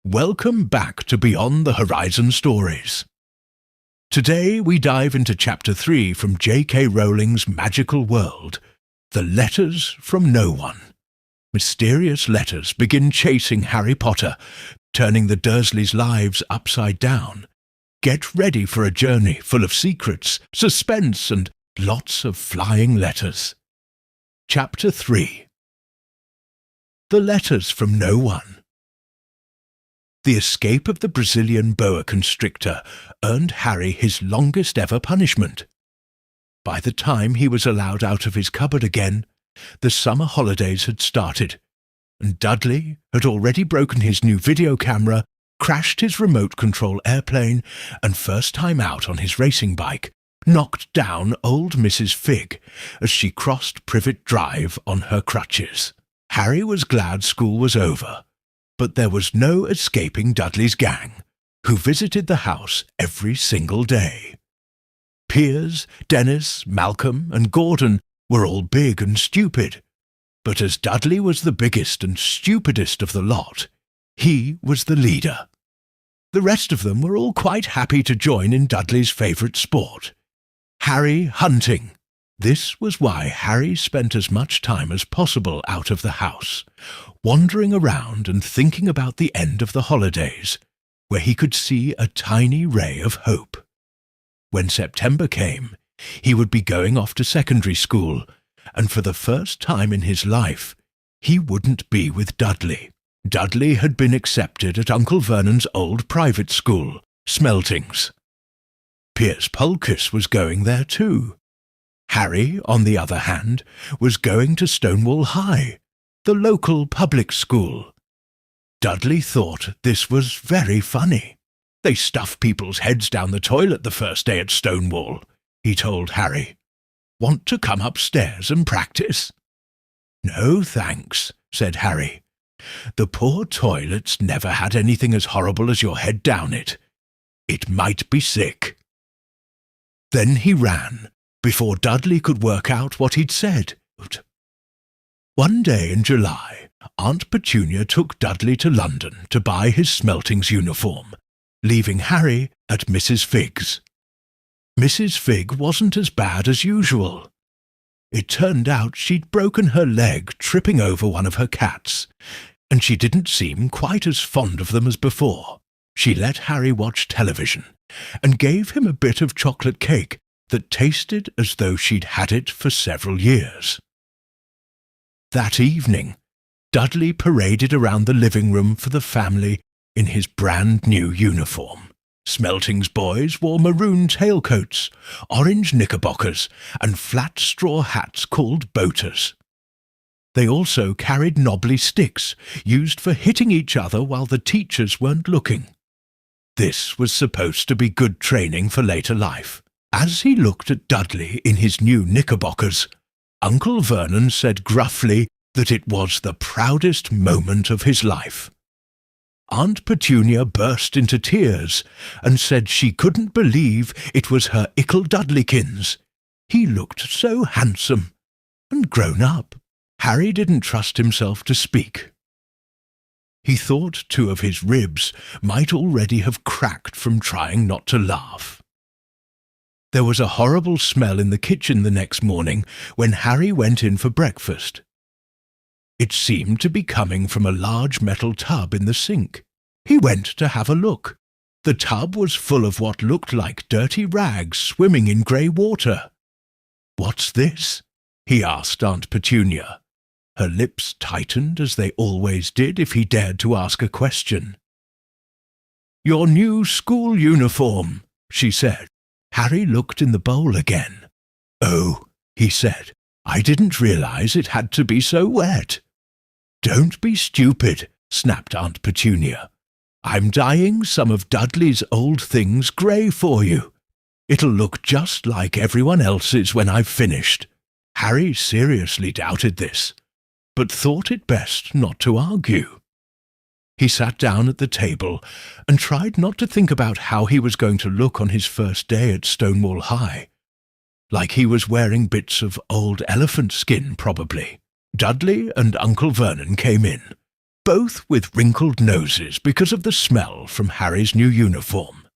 Welcome back to Beyond the Horizon Stories. Today we dive into Chapter 3 from J.K. Rowling's magical world, The Letters from No One. Mysterious letters begin chasing Harry Potter, turning the Dursleys' lives upside down. Get ready for a journey full of secrets, suspense, and lots of flying letters. Chapter 3. The Letters from No One. The escape of the Brazilian boa constrictor earned Harry his longest ever punishment. By the time he was allowed out of his cupboard again, the summer holidays had started, and Dudley had already broken his new video camera, crashed his remote control airplane, and first time out on his racing bike, knocked down old Mrs. Fig as she crossed Privet Drive on her crutches. Harry was glad school was over, but there was no escaping Dudley's gang, who visited the house every single day. Piers, Dennis, Malcolm, and Gordon were all big and stupid, but as Dudley was the biggest and stupidest of the lot, he was the leader. The rest of them were all quite happy to join in Dudley's favourite sport, Harry hunting. This was why Harry spent as much time as possible out of the house, wandering around and thinking about the end of the holidays, where he could see a tiny ray of hope. When September came, he would be going off to secondary school, and for the first time in his life, he wouldn't be with Dudley. Dudley had been accepted at Uncle Vernon's old private school, Smeltings. Piers Polkiss was going there too. Harry, on the other hand, was going to Stonewall High, the local public school. Dudley thought this was very funny. They stuff people's heads down the toilet the first day at Stonewall, he told Harry. Want to come upstairs and practice? No, thanks, said Harry. The poor toilet's never had anything as horrible as your head down it. It might be sick. Then he ran, before Dudley could work out what he'd said. One day in July, Aunt Petunia took Dudley to London to buy his Smeltings uniform, leaving Harry at Mrs. Fig's. Mrs. Fig wasn't as bad as usual. It turned out she'd broken her leg tripping over one of her cats, and she didn't seem quite as fond of them as before. She let Harry watch television and gave him a bit of chocolate cake that tasted as though she'd had it for several years. That evening, Dudley paraded around the living room for the family in his brand-new uniform. Smeltings boys wore maroon tailcoats, orange knickerbockers, and flat straw hats called boaters. They also carried knobbly sticks, used for hitting each other while the teachers weren't looking. This was supposed to be good training for later life. As he looked at Dudley in his new knickerbockers, Uncle Vernon said gruffly that it was the proudest moment of his life. Aunt Petunia burst into tears and said she couldn't believe it was her ickle Dudleykins. He looked so handsome and grown up. Harry didn't trust himself to speak. He thought two of his ribs might already have cracked from trying not to laugh. There was a horrible smell in the kitchen the next morning when Harry went in for breakfast. It seemed to be coming from a large metal tub in the sink. He went to have a look. The tub was full of what looked like dirty rags swimming in grey water. "What's this?" he asked Aunt Petunia. Her lips tightened as they always did if he dared to ask a question. "Your new school uniform," she said. Harry looked in the bowl again. "Oh," he said, "I didn't realize it had to be so wet." "Don't be stupid," snapped Aunt Petunia. "I'm dyeing some of Dudley's old things grey for you. It'll look just like everyone else's when I've finished." Harry seriously doubted this, but thought it best not to argue. He sat down at the table and tried not to think about how he was going to look on his first day at Stonewall High. Like he was wearing bits of old elephant skin, probably. Dudley and Uncle Vernon came in. both with wrinkled noses because of the smell from Harry's new uniform.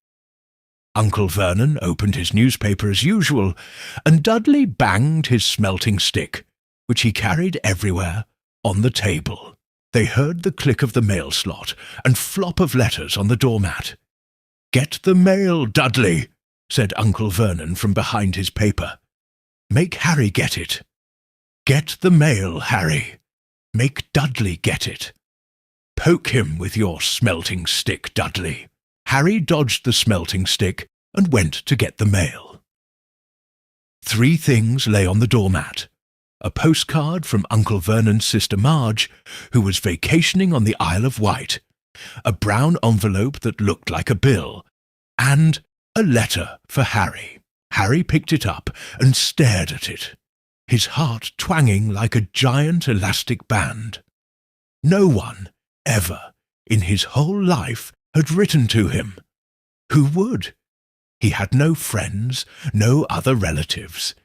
Uncle Vernon opened his newspaper as usual, and Dudley banged his smelting stick, which he carried everywhere, on the table. They heard the click of the mail slot and flop of letters on the doormat. "Get the mail, Dudley," said Uncle Vernon from behind his paper. "Make Harry get it." "Get the mail, Harry. Make Dudley get it." "Poke him with your smelting stick, Dudley." Harry dodged the smelting stick and went to get the mail. 3 things lay on the doormat. A postcard from Uncle Vernon's sister Marge, who was vacationing on the Isle of Wight, a brown envelope that looked like a bill, and a letter for Harry. Harry picked it up and stared at it, his heart twanging like a giant elastic band. No one, ever, in his whole life, had written to him. Who would? He had no friends, no other relatives.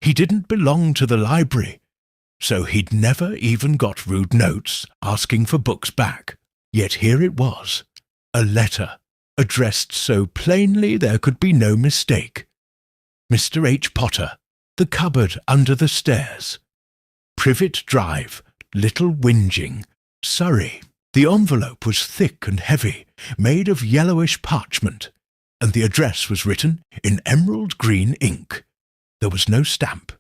He didn't belong to the library, so he'd never even got rude notes asking for books back. Yet here it was, a letter, addressed so plainly there could be no mistake. Mr. H. Potter, The Cupboard Under the Stairs. Privet Drive, Little Whinging, Surrey. The envelope was thick and heavy, made of yellowish parchment, and the address was written in emerald green ink. There was no stamp.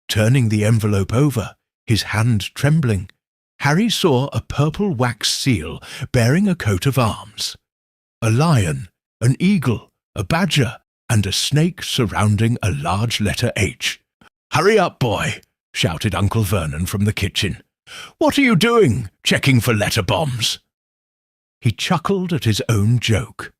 Turning the envelope over, his hand trembling, Harry saw a purple wax seal bearing a coat of arms. A lion, an eagle, a badger, and a snake surrounding a large letter H. "Hurry up, boy," shouted Uncle Vernon from the kitchen. "What are you doing, checking for letter bombs?" He chuckled at his own joke.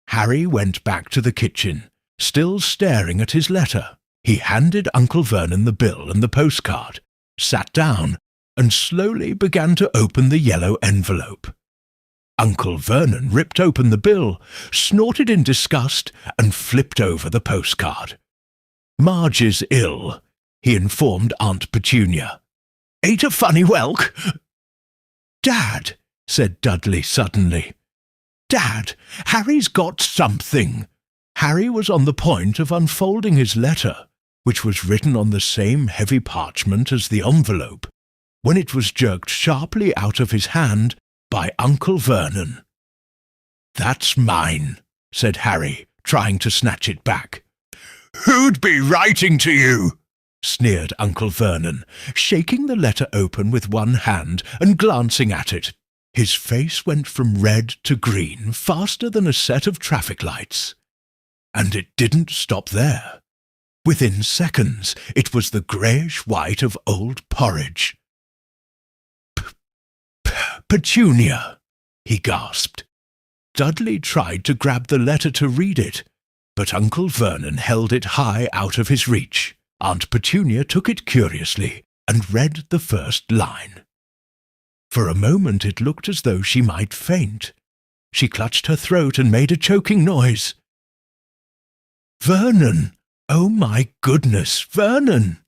Harry went back to the kitchen, still staring at his letter. He handed Uncle Vernon the bill and the postcard, sat down, and slowly began to open the yellow envelope. Uncle Vernon ripped open the bill, snorted in disgust, and flipped over the postcard. "Marge is ill," he informed Aunt Petunia. "Ain't a funny whelk?" "Dad," said Dudley suddenly. "Dad, Harry's got something." Harry was on the point of unfolding his letter, which was written on the same heavy parchment as the envelope, when it was jerked sharply out of his hand by Uncle Vernon. "That's mine," said Harry, trying to snatch it back. "Who'd be writing to you?" sneered Uncle Vernon, shaking the letter open with one hand and glancing at it. His face went from red to green faster than a set of traffic lights. And it didn't stop there. Within seconds, it was the greyish-white of old porridge. "Petunia," he gasped. Dudley tried to grab the letter to read it, but Uncle Vernon held it high out of his reach. Aunt Petunia took it curiously and read the first line. For a moment it looked as though she might faint. She clutched her throat and made a choking noise. "Vernon! Oh, my goodness, Vernon!"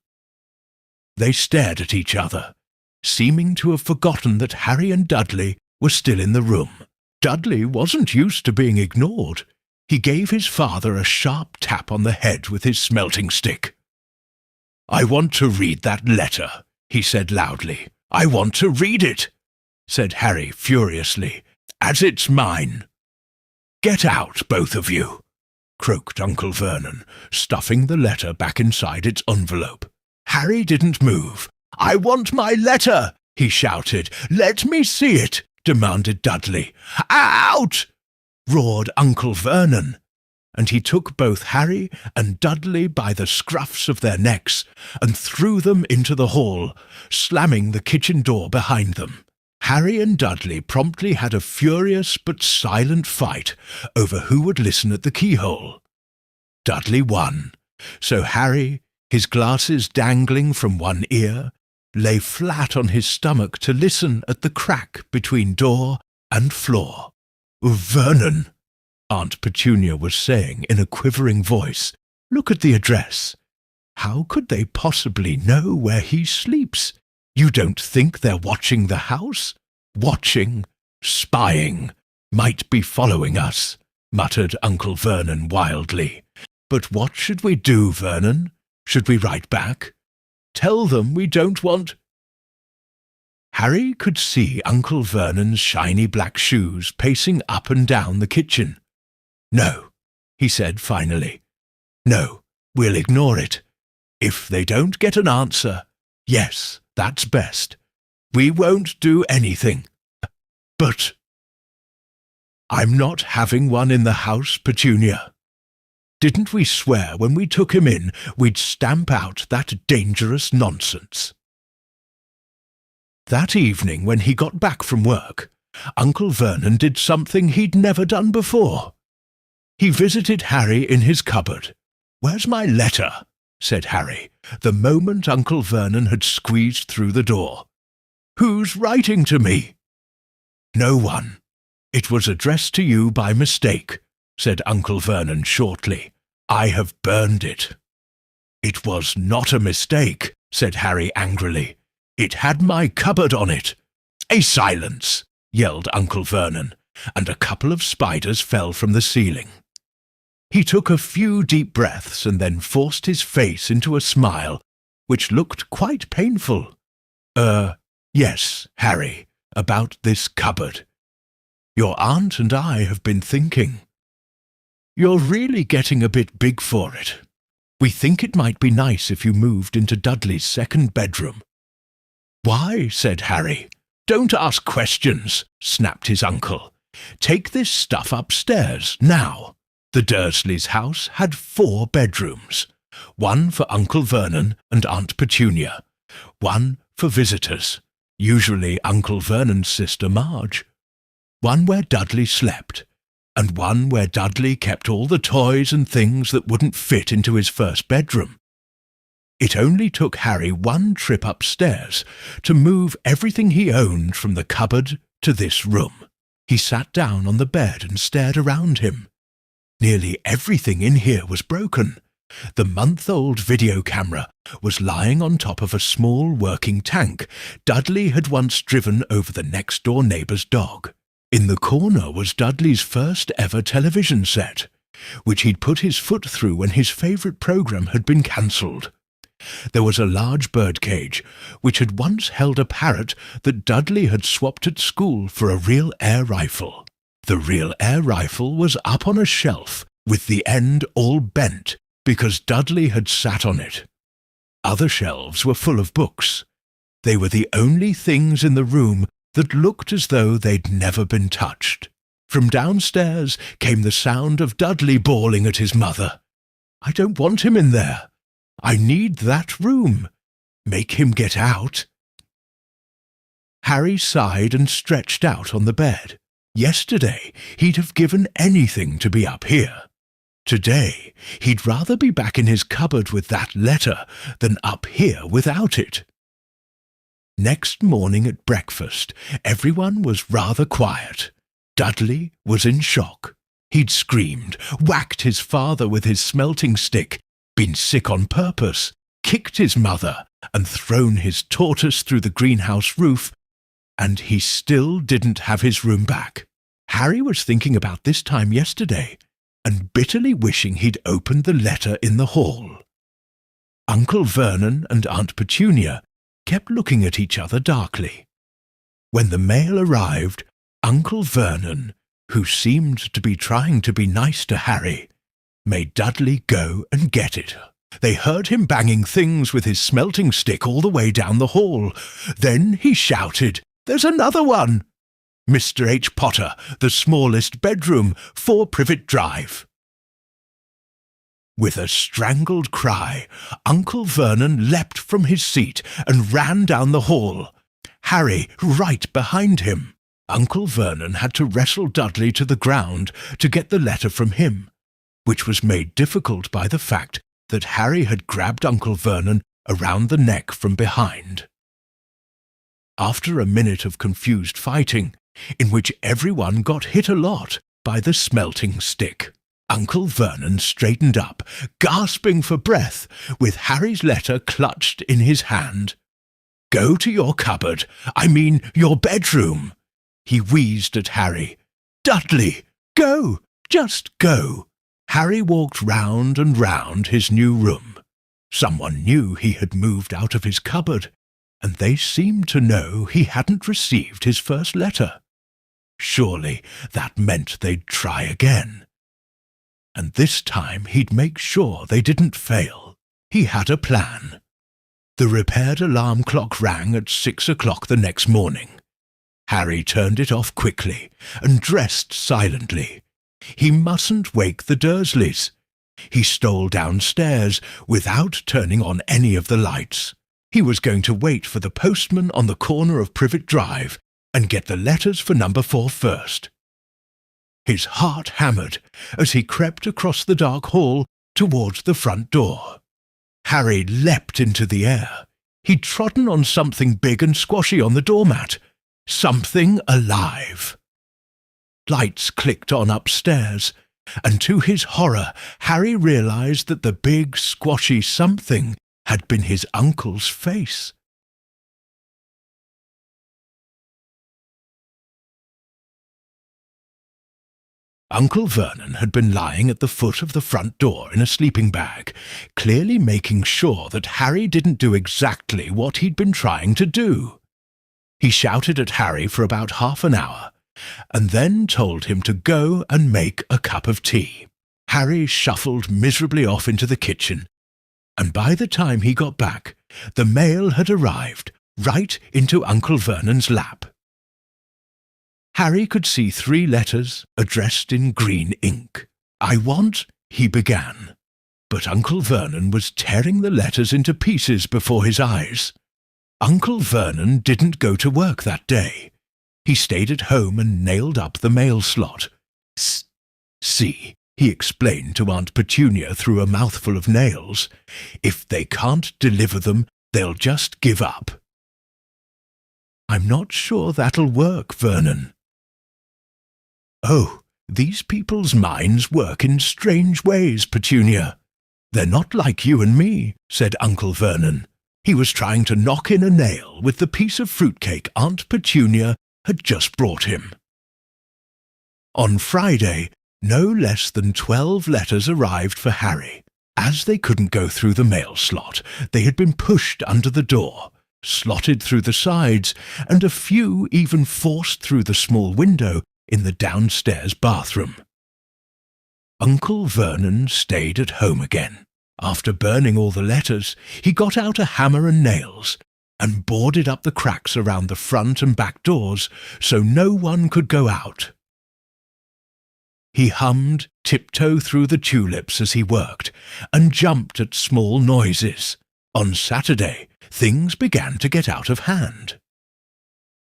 They stared at each other, seeming to have forgotten that Harry and Dudley were still in the room. Dudley wasn't used to being ignored. He gave his father a sharp tap on the head with his smelting stick. "I want to read that letter," he said loudly. "I want to read it," said Harry furiously, "as it's mine." "Get out, both of you," croaked Uncle Vernon, stuffing the letter back inside its envelope. Harry didn't move. "I want my letter," he shouted. "Let me see it," demanded Dudley. "Out!" roared Uncle Vernon, and he took both Harry and Dudley by the scruffs of their necks and threw them into the hall, slamming the kitchen door behind them. Harry and Dudley promptly had a furious but silent fight over who would listen at the keyhole. Dudley won, so Harry, his glasses dangling from one ear, lay flat on his stomach to listen at the crack between door and floor. "Vernon," Aunt Petunia was saying in a quivering voice, "look at the address. How could they possibly know where he sleeps? You don't think they're watching the house? Watching, spying, might be following us, muttered Uncle Vernon wildly. But what should we do, Vernon? Should we write back? Tell them we don't want... Harry could see Uncle Vernon's shiny black shoes pacing up and down the kitchen. No, he said finally. No, we'll ignore it. If they don't get an answer, yes, that's best. We won't do anything. But I'm not having one in the house, Petunia. Didn't we swear when we took him in we'd stamp out that dangerous nonsense? That evening, when he got back from work, Uncle Vernon did something he'd never done before. He visited Harry in his cupboard. "Where's my letter?" said Harry, the moment Uncle Vernon had squeezed through the door. "Who's writing to me?" "No one. It was addressed to you by mistake," said Uncle Vernon shortly. "I have burned it." "It was not a mistake," said Harry angrily. "It had my cupboard on it." "A silence!" yelled Uncle Vernon, and a couple of spiders fell from the ceiling. He took a few deep breaths and then forced his face into a smile, which looked quite painful. Yes, Harry, about this cupboard. Your aunt and I have been thinking. You're really getting a bit big for it. We think it might be nice if you moved into Dudley's second bedroom." "Why?" said Harry. "Don't ask questions," snapped his uncle. "Take this stuff upstairs, now." The Dursleys' house had 4 bedrooms, one for Uncle Vernon and Aunt Petunia, one for visitors, usually Uncle Vernon's sister Marge, one where Dudley slept, and one where Dudley kept all the toys and things that wouldn't fit into his first bedroom. It only took Harry one trip upstairs to move everything he owned from the cupboard to this room. He sat down on the bed and stared around him. Nearly everything in here was broken. The month-old video camera was lying on top of a small working tank Dudley had once driven over the next-door neighbour's dog. In the corner was Dudley's first ever television set, which he'd put his foot through when his favourite programme had been cancelled. There was a large birdcage, which had once held a parrot that Dudley had swapped at school for a real air rifle. The real air rifle was up on a shelf, with the end all bent, because Dudley had sat on it. Other shelves were full of books. They were the only things in the room that looked as though they'd never been touched. From downstairs came the sound of Dudley bawling at his mother. "I don't want him in there. I need that room. Make him get out." Harry sighed and stretched out on the bed. Yesterday he'd have given anything to be up here. Today he'd rather be back in his cupboard with that letter than up here without it. Next morning at breakfast, everyone was rather quiet. Dudley was in shock. He'd screamed, whacked his father with his smelting stick, been sick on purpose, kicked his mother, and thrown his tortoise through the greenhouse roof, and he still didn't have his room back. Harry was thinking about this time yesterday, and bitterly wishing he'd opened the letter in the hall. Uncle Vernon and Aunt Petunia kept looking at each other darkly. When the mail arrived, Uncle Vernon, who seemed to be trying to be nice to Harry, made Dudley go and get it. They heard him banging things with his smelting stick all the way down the hall. Then he shouted, "There's another one! Mr. H. Potter, the smallest bedroom, 4 Privet Drive." With a strangled cry, Uncle Vernon leapt from his seat and ran down the hall, Harry right behind him. Uncle Vernon had to wrestle Dudley to the ground to get the letter from him, which was made difficult by the fact that Harry had grabbed Uncle Vernon around the neck from behind. After a minute of confused fighting, in which everyone got hit a lot by the smelting stick, Uncle Vernon straightened up, gasping for breath, with Harry's letter clutched in his hand. Go to your cupboard. I mean, your bedroom." He wheezed at Harry. "Dudley, go! Just go!" Harry walked round and round his new room. Someone knew he had moved out of his cupboard, and they seemed to know he hadn't received his first letter. Surely that meant they'd try again. And this time he'd make sure they didn't fail. He had a plan. The repaired alarm clock rang at 6 o'clock the next morning. Harry turned it off quickly and dressed silently. He mustn't wake the Dursleys. He stole downstairs without turning on any of the lights. He was going to wait for the postman on the corner of Privet Drive and get the letters for number 4 first. His heart hammered as he crept across the dark hall towards the front door. Harry leapt into the air. He'd trodden on something big and squashy on the doormat. Something alive. Lights clicked on upstairs, and to his horror, Harry realized that the big, squashy something had been his uncle's face. Uncle Vernon had been lying at the foot of the front door in a sleeping bag, clearly making sure that Harry didn't do exactly what he'd been trying to do. He shouted at Harry for about half an hour, and then told him to go and make a cup of tea. Harry shuffled miserably off into the kitchen, and by the time he got back, the mail had arrived right into Uncle Vernon's lap. Harry could see 3 letters addressed in green ink. "I want," he began, but Uncle Vernon was tearing the letters into pieces before his eyes. Uncle Vernon didn't go to work that day. He stayed at home and nailed up the mail slot. "See," he explained to Aunt Petunia through a mouthful of nails, "if they can't deliver them, they'll just give up." "I'm not sure that'll work, Vernon." "Oh, these people's minds work in strange ways, Petunia. They're not like you and me," said Uncle Vernon. He was trying to knock in a nail with the piece of fruitcake Aunt Petunia had just brought him. On Friday, no less than 12 letters arrived for Harry. As they couldn't go through the mail slot, they had been pushed under the door, slotted through the sides, and a few even forced through the small window in the downstairs bathroom. Uncle Vernon stayed at home again. After burning all the letters, he got out a hammer and nails and boarded up the cracks around the front and back doors so no one could go out. He hummed Tiptoe Through the Tulips as he worked and jumped at small noises. On Saturday, things began to get out of hand.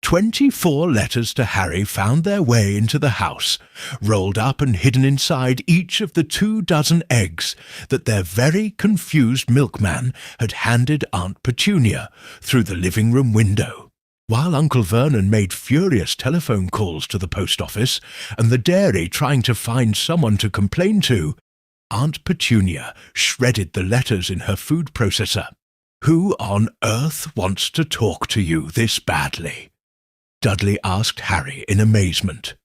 24 letters to Harry found their way into the house, rolled up and hidden inside each of the 24 eggs that their very confused milkman had handed Aunt Petunia through the living room window. While Uncle Vernon made furious telephone calls to the post office and the dairy trying to find someone to complain to, Aunt Petunia shredded the letters in her food processor. "Who on earth wants to talk to you this badly?" Dudley asked Harry in amazement.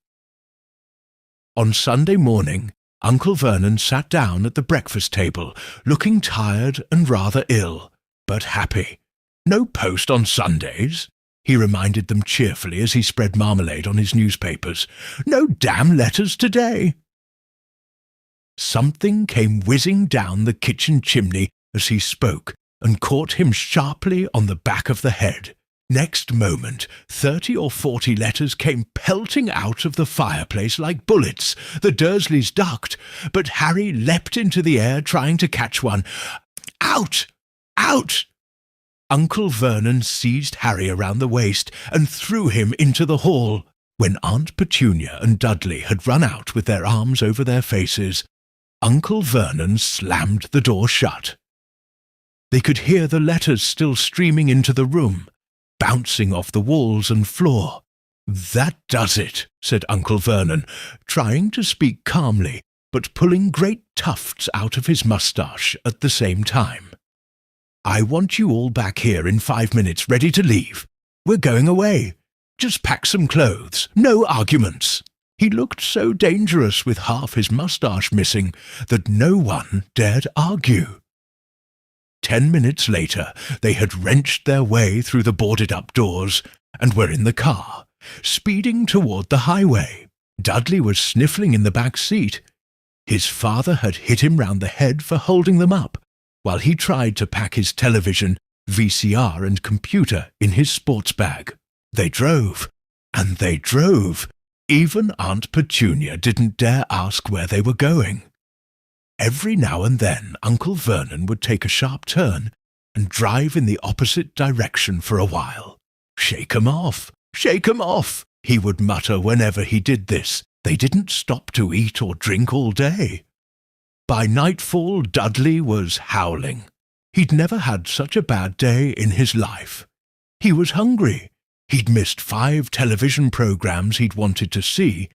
On Sunday morning, Uncle Vernon sat down at the breakfast table, looking tired and rather ill, but happy. "No post on Sundays," he reminded them cheerfully as he spread marmalade on his newspapers. "No damn letters today." Something came whizzing down the kitchen chimney as he spoke and caught him sharply on the back of the head. Next moment, 30 or 40 letters came pelting out of the fireplace like bullets. The Dursleys ducked, but Harry leapt into the air trying to catch one. "Out! Out!" Uncle Vernon seized Harry around the waist and threw him into the hall. When Aunt Petunia and Dudley had run out with their arms over their faces, Uncle Vernon slammed the door shut. They could hear the letters still streaming into the room, bouncing off the walls and floor. "That does it," said Uncle Vernon, trying to speak calmly, but pulling great tufts out of his moustache at the same time. I want you all back here in 5 minutes, ready to leave. We're going away. Just pack some clothes. No arguments." He looked so dangerous with half his moustache missing that no one dared argue. 10 minutes later, they had wrenched their way through the boarded-up doors and were in the car, speeding toward the highway. Dudley was sniffling in the back seat. His father had hit him round the head for holding them up, while he tried to pack his television, VCR and computer in his sports bag. They drove, and they drove. Even Aunt Petunia didn't dare ask where they were going. Every now and then Uncle Vernon would take a sharp turn and drive in the opposite direction for a while. "Shake 'em off, shake 'em off," he would mutter whenever he did this. They didn't stop to eat or drink all day. By nightfall, Dudley was howling. He'd never had such a bad day in his life. He was hungry. He'd missed 5 television programs he'd wanted to see,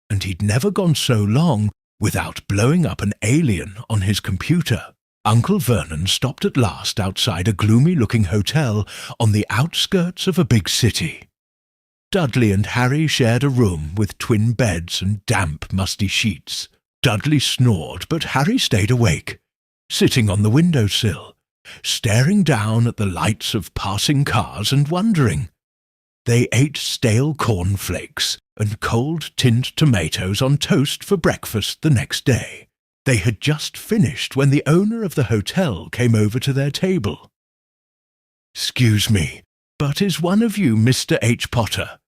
and he'd never gone so long without blowing up an alien on his computer. Uncle Vernon stopped at last outside a gloomy-looking hotel on the outskirts of a big city. Dudley and Harry shared a room with twin beds and damp, musty sheets. Dudley snored, but Harry stayed awake, sitting on the windowsill, staring down at the lights of passing cars and wondering. They ate stale cornflakes and cold tinned tomatoes on toast for breakfast the next day. They had just finished when the owner of the hotel came over to their table. "'Excuse me, but is one of you Mr. H. Potter?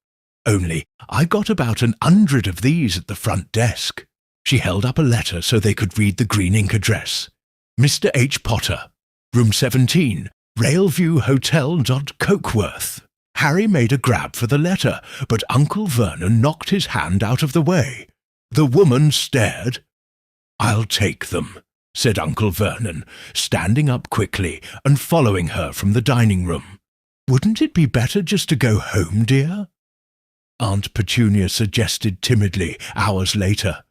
Only I got about 100 of these at the front desk." She held up a letter so they could read the green ink address. "Mr. H. Potter, Room 17, Railview Hotel. Cokeworth." Harry made a grab for the letter, but Uncle Vernon knocked his hand out of the way. The woman stared. "I'll take them," said Uncle Vernon, standing up quickly and following her from the dining room. "Wouldn't it be better just to go home, dear?" Aunt Petunia suggested timidly hours later.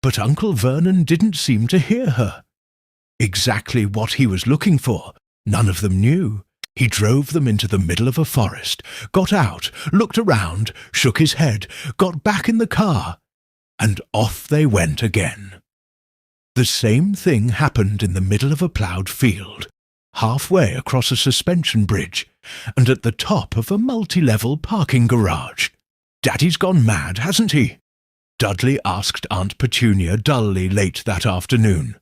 But Uncle Vernon didn't seem to hear her. Exactly what he was looking for, none of them knew. He drove them into the middle of a forest, got out, looked around, shook his head, got back in the car, and off they went again. The same thing happened in the middle of a ploughed field, halfway across a suspension bridge, and at the top of a multi-level parking garage. "Daddy's gone mad, hasn't he?" Dudley asked Aunt Petunia dully late that afternoon.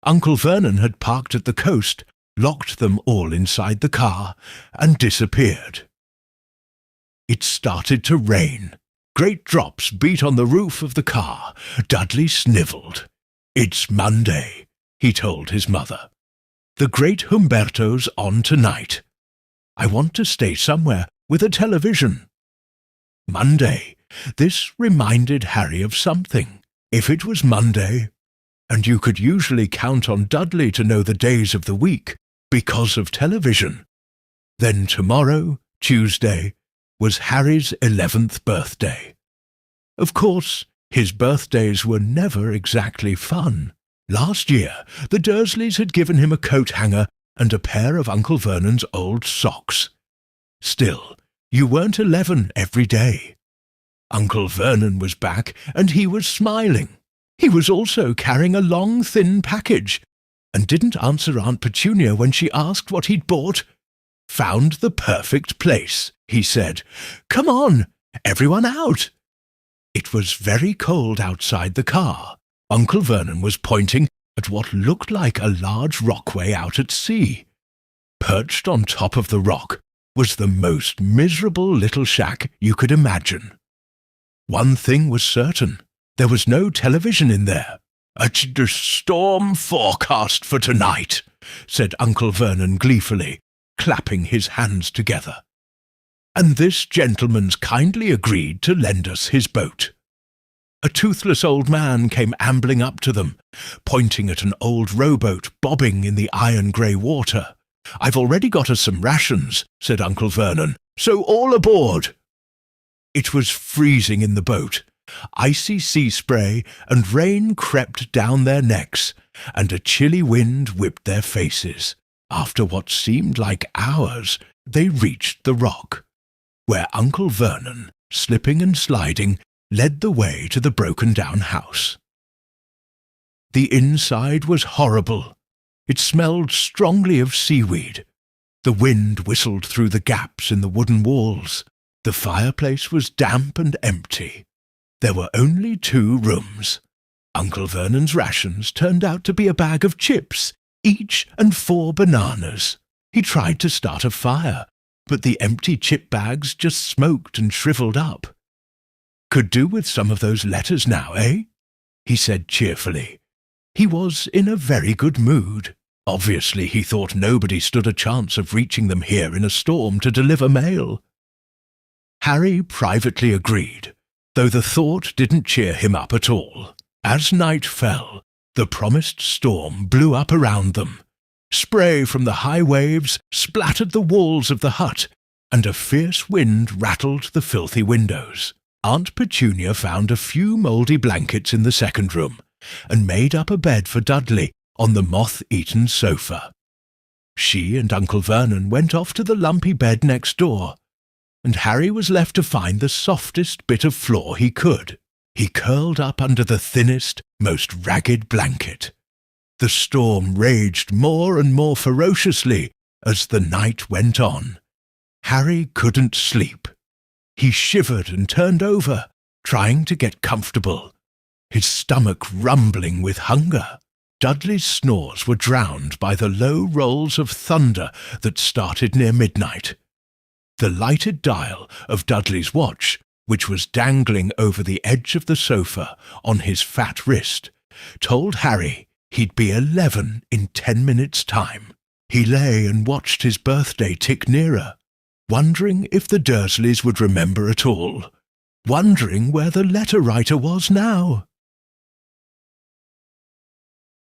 Uncle Vernon had parked at the coast, locked them all inside the car, and disappeared. It started to rain. Great drops beat on the roof of the car. Dudley snivelled. "It's Monday," he told his mother. "The great Humberto's on tonight. I want to stay somewhere with a television." Monday. This reminded Harry of something. If it was Monday, and you could usually count on Dudley to know the days of the week because of television, then tomorrow, Tuesday, was Harry's 11th birthday. Of course, his birthdays were never exactly fun. Last year, the Dursleys had given him a coat hanger and a pair of Uncle Vernon's old socks. Still, you weren't 11 every day. Uncle Vernon was back, and he was smiling. He was also carrying a long, thin package, and didn't answer Aunt Petunia when she asked what he'd bought. "Found the perfect place," he said. "Come on, everyone out." It was very cold outside the car. Uncle Vernon was pointing at what looked like a large rockway out at sea. Perched on top of the rock was the most miserable little shack you could imagine. One thing was certain. There was no television in there. "It's the storm forecast for tonight," said Uncle Vernon gleefully, clapping his hands together. "And this gentleman's kindly agreed to lend us his boat." A toothless old man came ambling up to them, pointing at an old rowboat bobbing in the iron-grey water. "I've already got us some rations," said Uncle Vernon, "so all aboard." It was freezing in the boat. Icy sea spray and rain crept down their necks, and a chilly wind whipped their faces. After what seemed like hours, they reached the rock, where Uncle Vernon, slipping and sliding, led the way to the broken-down house. The inside was horrible. It smelled strongly of seaweed. The wind whistled through the gaps in the wooden walls. The fireplace was damp and empty. There were only 2 rooms. Uncle Vernon's rations turned out to be a bag of chips, each, and 4 bananas. He tried to start a fire, but the empty chip bags just smoked and shriveled up. "Could do with some of those letters now, eh?" he said cheerfully. He was in a very good mood. Obviously, he thought nobody stood a chance of reaching them here in a storm to deliver mail. Harry privately agreed, though the thought didn't cheer him up at all. As night fell, the promised storm blew up around them. Spray from the high waves splattered the walls of the hut, and a fierce wind rattled the filthy windows. Aunt Petunia found a few mouldy blankets in the second room, and made up a bed for Dudley on the moth-eaten sofa. She and Uncle Vernon went off to the lumpy bed next door, and Harry was left to find the softest bit of floor he could. He curled up under the thinnest, most ragged blanket. The storm raged more and more ferociously as the night went on. Harry couldn't sleep. He shivered and turned over, trying to get comfortable, his stomach rumbling with hunger. Dudley's snores were drowned by the low rolls of thunder that started near midnight. The lighted dial of Dudley's watch, which was dangling over the edge of the sofa on his fat wrist, told Harry he'd be 11 in 10 minutes' time. He lay and watched his birthday tick nearer, wondering if the Dursleys would remember at all, wondering where the letter writer was now.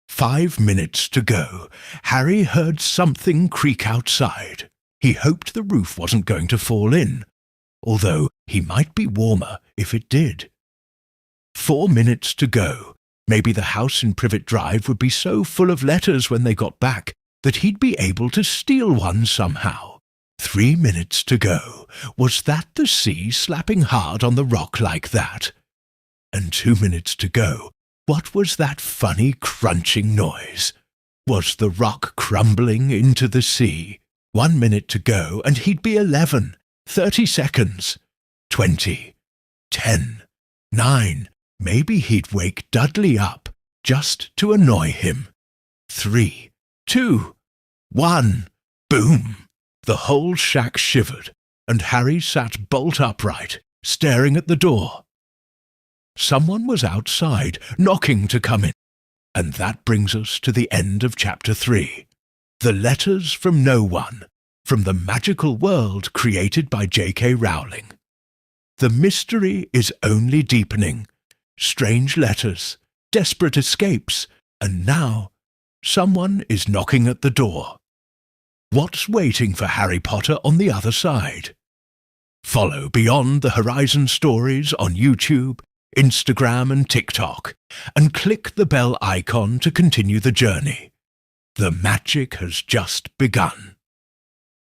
5 minutes to go, Harry heard something creak outside. He hoped the roof wasn't going to fall in, although he might be warmer if it did. 4 minutes to go. Maybe the house in Privet Drive would be so full of letters when they got back that he'd be able to steal one somehow. 3 minutes to go. Was that the sea slapping hard on the rock like that? And 2 minutes to go. What was that funny crunching noise? Was the rock crumbling into the sea? 1 minute to go, and he'd be 11. 30 seconds. 20. 10. 9. Maybe he'd wake Dudley up, just to annoy him. 3. 2. 1. Boom! The whole shack shivered, and Harry sat bolt upright, staring at the door. Someone was outside, knocking to come in. And that brings us to the end of Chapter 3. The Letters from No One, from the magical world created by J.K. Rowling. The mystery is only deepening. Strange letters, desperate escapes, and now someone is knocking at the door. What's waiting for Harry Potter on the other side? Follow Beyond the Horizon Stories on YouTube, Instagram and TikTok, and click the bell icon to continue the journey. The magic has just begun.